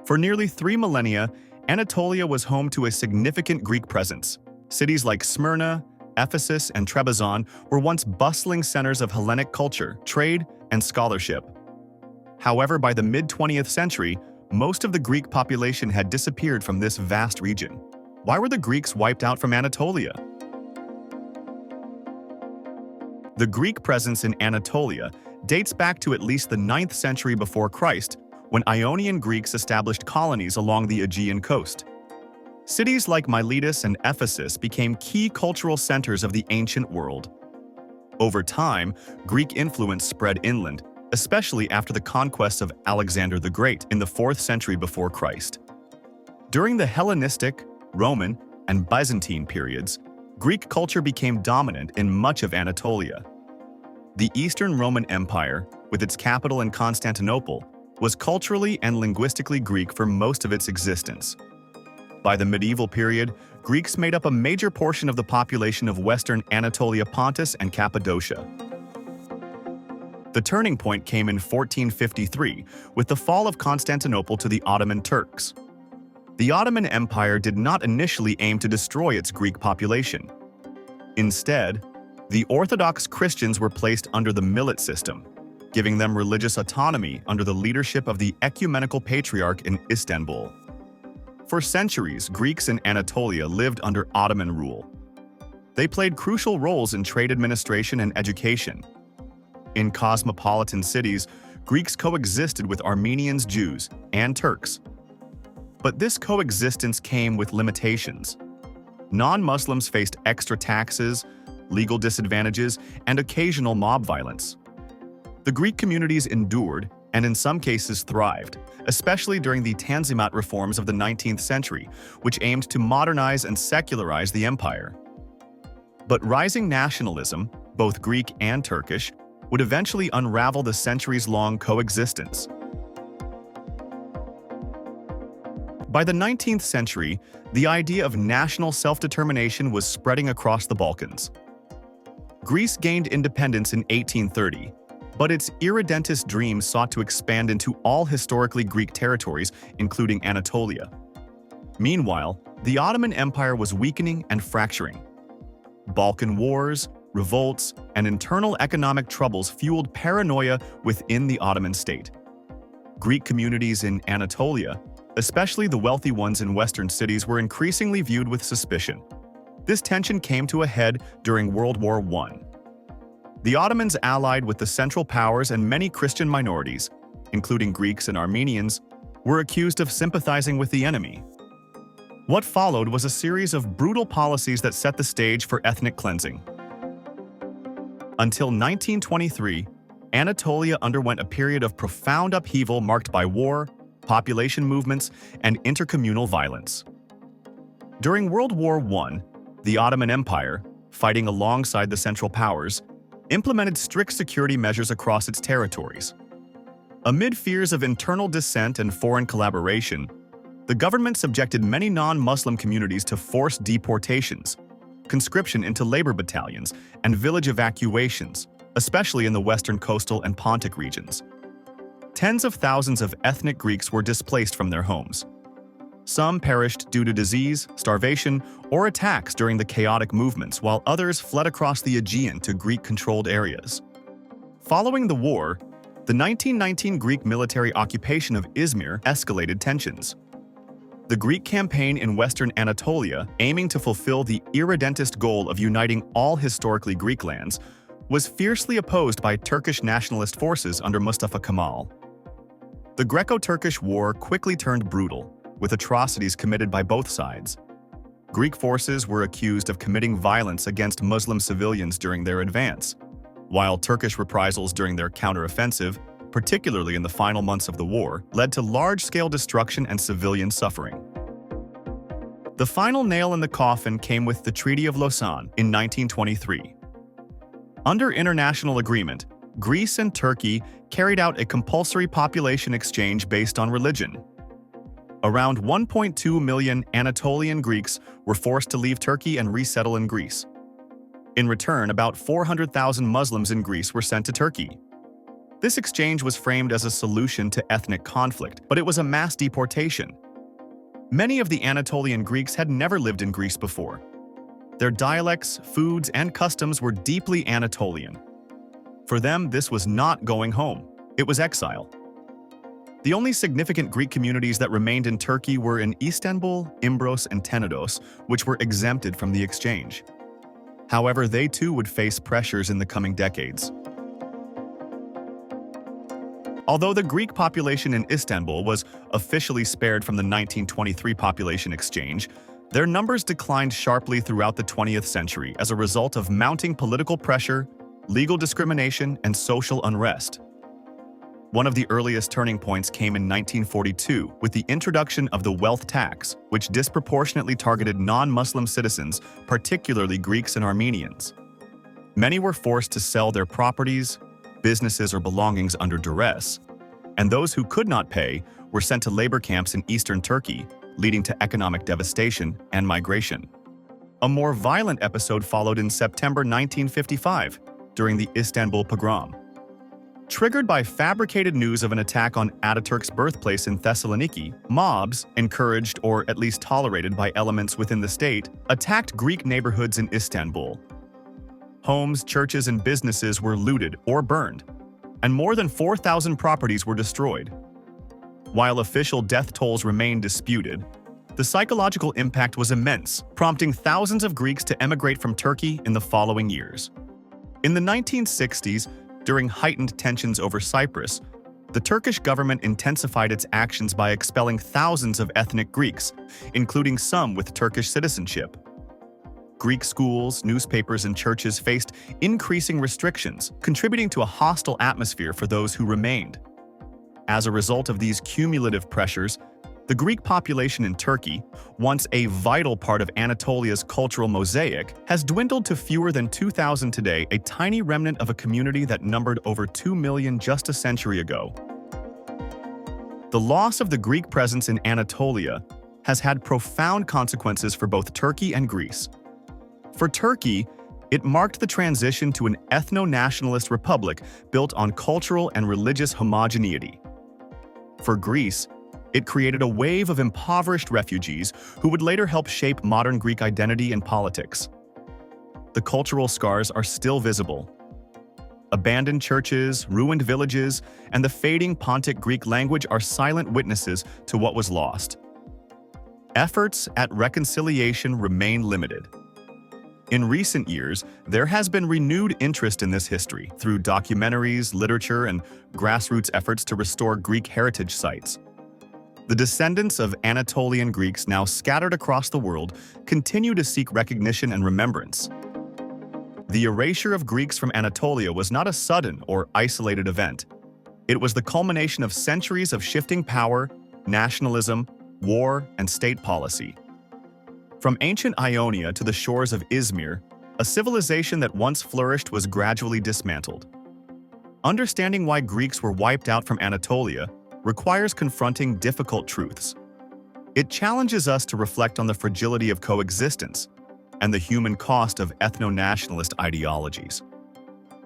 For nearly 3 millennia, Anatolia was home to a significant Greek presence. Cities like Smyrna, Ephesus, and Trebizond were once bustling centers of Hellenic culture, trade, and scholarship. However, by the mid-20th century, most of the Greek population had disappeared from this vast region. Why were the Greeks wiped out from Anatolia? The Greek presence in Anatolia dates back to at least the 9th century before Christ, when Ionian Greeks established colonies along the Aegean coast. Cities like Miletus and Ephesus became key cultural centers of the ancient world. Over time, Greek influence spread inland, especially after the conquests of Alexander the Great in the 4th century before Christ. During the Hellenistic, Roman, and Byzantine periods, Greek culture became dominant in much of Anatolia. The Eastern Roman Empire, with its capital in Constantinople, was culturally and linguistically Greek for most of its existence. By the medieval period, Greeks made up a major portion of the population of Western Anatolia, Pontus, and Cappadocia. The turning point came in 1453 with the fall of Constantinople to the Ottoman Turks. The Ottoman Empire did not initially aim to destroy its Greek population. Instead, the Orthodox Christians were placed under the millet system, giving them religious autonomy under the leadership of the ecumenical patriarch in Istanbul. For centuries, Greeks in Anatolia lived under Ottoman rule. They played crucial roles in trade administration and education. In cosmopolitan cities, Greeks coexisted with Armenians, Jews, and Turks. But this coexistence came with limitations. Non-Muslims faced extra taxes, legal disadvantages, and occasional mob violence. The Greek communities endured, and in some cases thrived, especially during the Tanzimat reforms of the 19th century, which aimed to modernize and secularize the empire. But rising nationalism, both Greek and Turkish, would eventually unravel the centuries-long coexistence. By the 19th century, the idea of national self-determination was spreading across the Balkans. Greece gained independence in 1830, but its irredentist dream sought to expand into all historically Greek territories, including Anatolia. Meanwhile, the Ottoman Empire was weakening and fracturing. Balkan wars, revolts, and internal economic troubles fueled paranoia within the Ottoman state. Greek communities in Anatolia, especially the wealthy ones in Western cities, were increasingly viewed with suspicion. This tension came to a head during World War I. The Ottomans allied with the Central Powers, and many Christian minorities, including Greeks and Armenians, were accused of sympathizing with the enemy. What followed was a series of brutal policies that set the stage for ethnic cleansing. Until 1923, Anatolia underwent a period of profound upheaval marked by war, population movements, and intercommunal violence. During World War I, the Ottoman Empire, fighting alongside the Central Powers, implemented strict security measures across its territories. Amid fears of internal dissent and foreign collaboration, the government subjected many non-Muslim communities to forced deportations, conscription into labor battalions, and village evacuations, especially in the western coastal and Pontic regions. Tens of thousands of ethnic Greeks were displaced from their homes. Some perished due to disease, starvation, or attacks during the chaotic movements, while others fled across the Aegean to Greek-controlled areas. Following the war, the 1919 Greek military occupation of Izmir escalated tensions. The Greek campaign in Western Anatolia, aiming to fulfill the irredentist goal of uniting all historically Greek lands, was fiercely opposed by Turkish nationalist forces under Mustafa Kemal. The Greco-Turkish War quickly turned brutal, with atrocities committed by both sides. Greek forces were accused of committing violence against Muslim civilians during their advance, while Turkish reprisals during their counteroffensive, particularly in the final months of the war, led to large-scale destruction and civilian suffering. The final nail in the coffin came with the Treaty of Lausanne in 1923. Under international agreement, Greece and Turkey carried out a compulsory population exchange based on religion. Around 1.2 million Anatolian Greeks were forced to leave Turkey and resettle in Greece. In return, about 400,000 Muslims in Greece were sent to Turkey. This exchange was framed as a solution to ethnic conflict, but it was a mass deportation. Many of the Anatolian Greeks had never lived in Greece before. Their dialects, foods, and customs were deeply Anatolian. For them, this was not going home. It was exile. The only significant Greek communities that remained in Turkey were in Istanbul, Imbros, and Tenedos, which were exempted from the exchange. However, they too would face pressures in the coming decades. Although the Greek population in Istanbul was officially spared from the 1923 population exchange, their numbers declined sharply throughout the 20th century as a result of mounting political pressure, legal discrimination, and social unrest. One of the earliest turning points came in 1942 with the introduction of the wealth tax, which disproportionately targeted non-Muslim citizens, particularly Greeks and Armenians. Many were forced to sell their properties, businesses, or belongings under duress, and those who could not pay were sent to labor camps in eastern Turkey, leading to economic devastation and migration. A more violent episode followed in September 1955, during the Istanbul pogrom. Triggered by fabricated news of an attack on Ataturk's birthplace in Thessaloniki, mobs, encouraged or at least tolerated by elements within the state, attacked Greek neighborhoods in Istanbul. Homes, churches, and businesses were looted or burned, and more than 4,000 properties were destroyed. While official death tolls remained disputed, the psychological impact was immense, prompting thousands of Greeks to emigrate from Turkey in the following years. In the 1960s, during heightened tensions over Cyprus, the Turkish government intensified its actions by expelling thousands of ethnic Greeks, including some with Turkish citizenship. Greek schools, newspapers, and churches faced increasing restrictions, contributing to a hostile atmosphere for those who remained. As a result of these cumulative pressures, the Greek population in Turkey, once a vital part of Anatolia's cultural mosaic, has dwindled to fewer than 2,000 today, a tiny remnant of a community that numbered over 2 million just a century ago. The loss of the Greek presence in Anatolia has had profound consequences for both Turkey and Greece. For Turkey, it marked the transition to an ethno-nationalist republic built on cultural and religious homogeneity. For Greece, it created a wave of impoverished refugees who would later help shape modern Greek identity and politics. The cultural scars are still visible. Abandoned churches, ruined villages, and the fading Pontic Greek language are silent witnesses to what was lost. Efforts at reconciliation remain limited. In recent years, there has been renewed interest in this history through documentaries, literature, and grassroots efforts to restore Greek heritage sites. The descendants of Anatolian Greeks now scattered across the world continue to seek recognition and remembrance. The erasure of Greeks from Anatolia was not a sudden or isolated event. It was the culmination of centuries of shifting power, nationalism, war, and state policy. From ancient Ionia to the shores of Izmir, a civilization that once flourished was gradually dismantled. Understanding why Greeks were wiped out from Anatolia requires confronting difficult truths. It challenges us to reflect on the fragility of coexistence and the human cost of ethno-nationalist ideologies.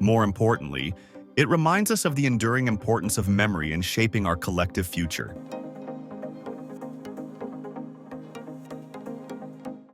More importantly, it reminds us of the enduring importance of memory in shaping our collective future.